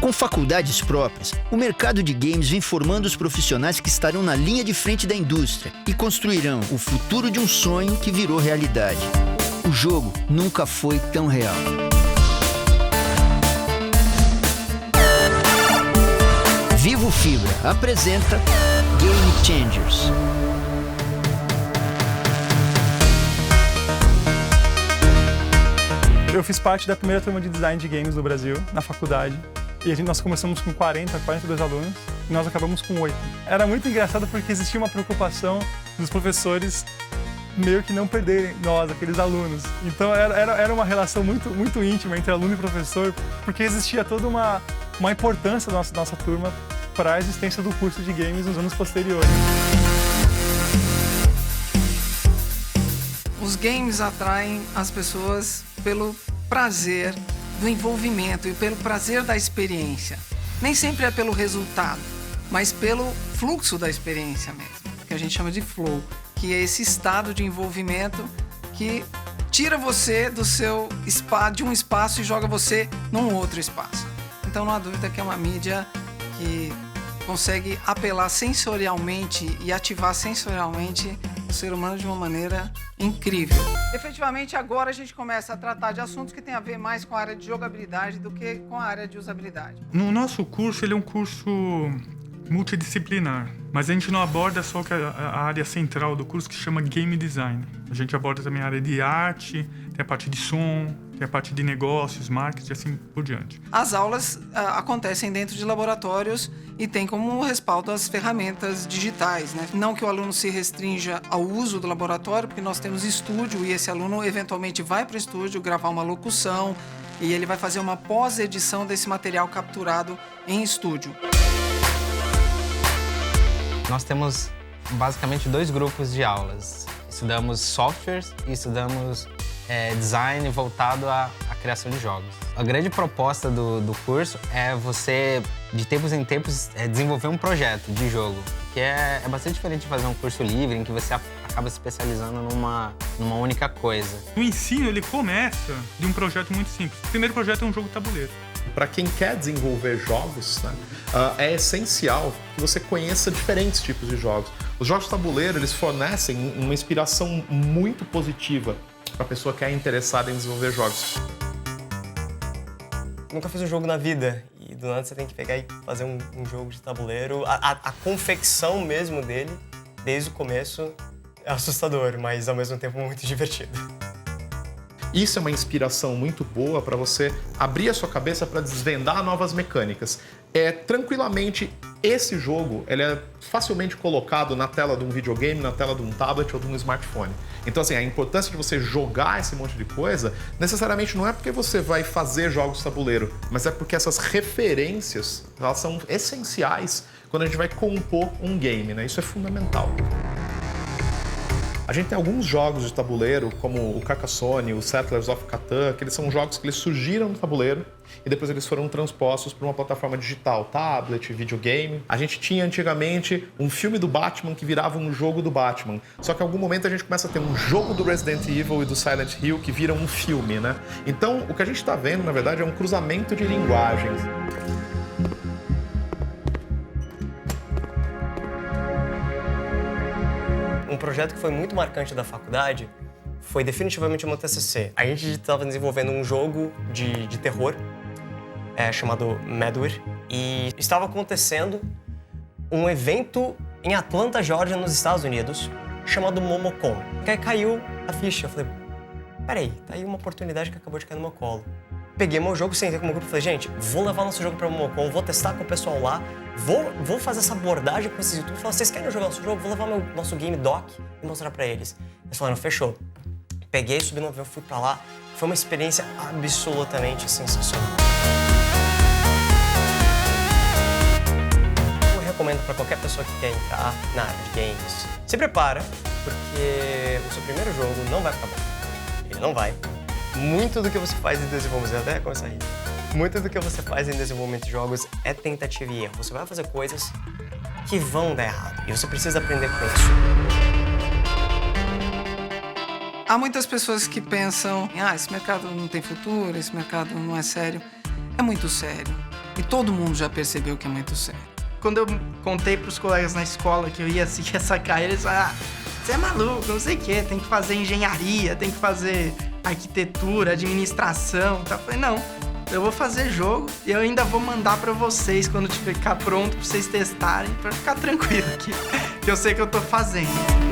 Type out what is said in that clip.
Com faculdades próprias, o mercado de games vem formando os profissionais que estarão na linha de frente da indústria e construirão o futuro de um sonho que virou realidade. O jogo nunca foi tão real. Vivo Fibra apresenta Game Changers. Eu fiz parte da primeira turma de design de games do Brasil, na faculdade. E nós começamos com 42 alunos e nós acabamos com 8. Era muito engraçado porque existia uma preocupação dos professores meio que não perderem nós, aqueles alunos. Então era uma relação muito íntima entre aluno e professor, porque existia toda uma importância da nossa turma para a existência do curso de games nos anos posteriores. Os games atraem as pessoas pelo prazer do envolvimento e pelo prazer da experiência. Nem sempre é pelo resultado, mas pelo fluxo da experiência mesmo, que a gente chama de flow, que é esse estado de envolvimento que tira você de um espaço e joga você num outro espaço. Então não há dúvida que é uma mídia que consegue apelar sensorialmente e ativar sensorialmente o ser humano de uma maneira incrível. Efetivamente, agora a gente começa a tratar de assuntos que têm a ver mais com a área de jogabilidade do que com a área de usabilidade. No nosso curso, ele é um curso multidisciplinar, mas a gente não aborda só a área central do curso, que se chama Game Design. A gente aborda também a área de arte, tem a parte de som, tem a parte de negócios, marketing e assim por diante. As aulas acontecem dentro de laboratórios e tem como respaldo as ferramentas digitais, né? Não que o aluno se restrinja ao uso do laboratório, porque nós temos estúdio e esse aluno eventualmente vai para o estúdio gravar uma locução e ele vai fazer uma pós-edição desse material capturado em estúdio. Nós temos basicamente 2 grupos de aulas. Estudamos softwares e estudamos design voltado à criação de jogos. A grande proposta do curso é você, de tempos em tempos, desenvolver um projeto de jogo, que é bastante diferente de fazer um curso livre, em que você acaba se especializando numa única coisa. O ensino, ele começa de um projeto muito simples. O primeiro projeto é um jogo tabuleiro. Para quem quer desenvolver jogos, né, é essencial que você conheça diferentes tipos de jogos. Os jogos de tabuleiro, eles fornecem uma inspiração muito positiva para a pessoa que é interessada em desenvolver jogos. Nunca fiz um jogo na vida e do nada você tem que pegar e fazer um jogo de tabuleiro. A confecção mesmo dele, desde o começo, é assustador, mas ao mesmo tempo muito divertido. Isso é uma inspiração muito boa para você abrir a sua cabeça para desvendar novas mecânicas. Tranquilamente, esse jogo ele é facilmente colocado na tela de um videogame, na tela de um tablet ou de um smartphone. Então, assim, a importância de você jogar esse monte de coisa, necessariamente não é porque você vai fazer jogos de tabuleiro, mas é porque essas referências, elas são essenciais quando a gente vai compor um game, né? Isso é fundamental. A gente tem alguns jogos de tabuleiro, como o Carcassonne, o Settlers of Catan, que eles são jogos que eles surgiram no tabuleiro e depois eles foram transpostos para uma plataforma digital, tablet, videogame. A gente tinha antigamente um filme do Batman que virava um jogo do Batman. Só que em algum momento a gente começa a ter um jogo do Resident Evil e do Silent Hill que viram um filme, né? Então, o que a gente está vendo, na verdade, é um cruzamento de linguagens. Um projeto que foi muito marcante da faculdade foi definitivamente o meu TCC. A gente estava desenvolvendo um jogo de terror chamado Madware e estava acontecendo um evento em Atlanta, Georgia, nos Estados Unidos, chamado MomoCon. Que aí caiu a ficha. Eu falei, peraí, tá aí uma oportunidade que acabou de cair no meu colo. Peguei meu jogo, sentei com o meu grupo e falei, gente, vou levar nosso jogo pra MomoCon, vou testar com o pessoal lá, vou fazer essa abordagem com esses youtubers. Falei, vocês querem jogar nosso jogo? Vou levar nosso game doc e mostrar pra eles. Eles falaram, fechou. Peguei, subi no avião, fui pra lá. Foi uma experiência absolutamente sensacional. Eu recomendo pra qualquer pessoa que quer entrar na área de games, se prepara, porque o seu primeiro jogo não vai ficar bom. Ele não vai. Muito do que você faz em desenvolvimento, eu até começar a rir. Muito do que você faz em desenvolvimento de jogos é tentativa e erro. Você vai fazer coisas que vão dar errado e você precisa aprender com isso. Há muitas pessoas que pensam, esse mercado não tem futuro, esse mercado não é sério. É muito sério. E todo mundo já percebeu que é muito sério. Quando eu contei pros colegas na escola que eu ia seguir essa carreira, eles falaram, você é maluco, não sei o quê, tem que fazer engenharia, tem que fazer arquitetura, administração. Eu falei, não, eu vou fazer jogo e eu ainda vou mandar pra vocês quando ficar pronto pra vocês testarem, pra ficar tranquilo aqui, que eu sei que eu tô fazendo.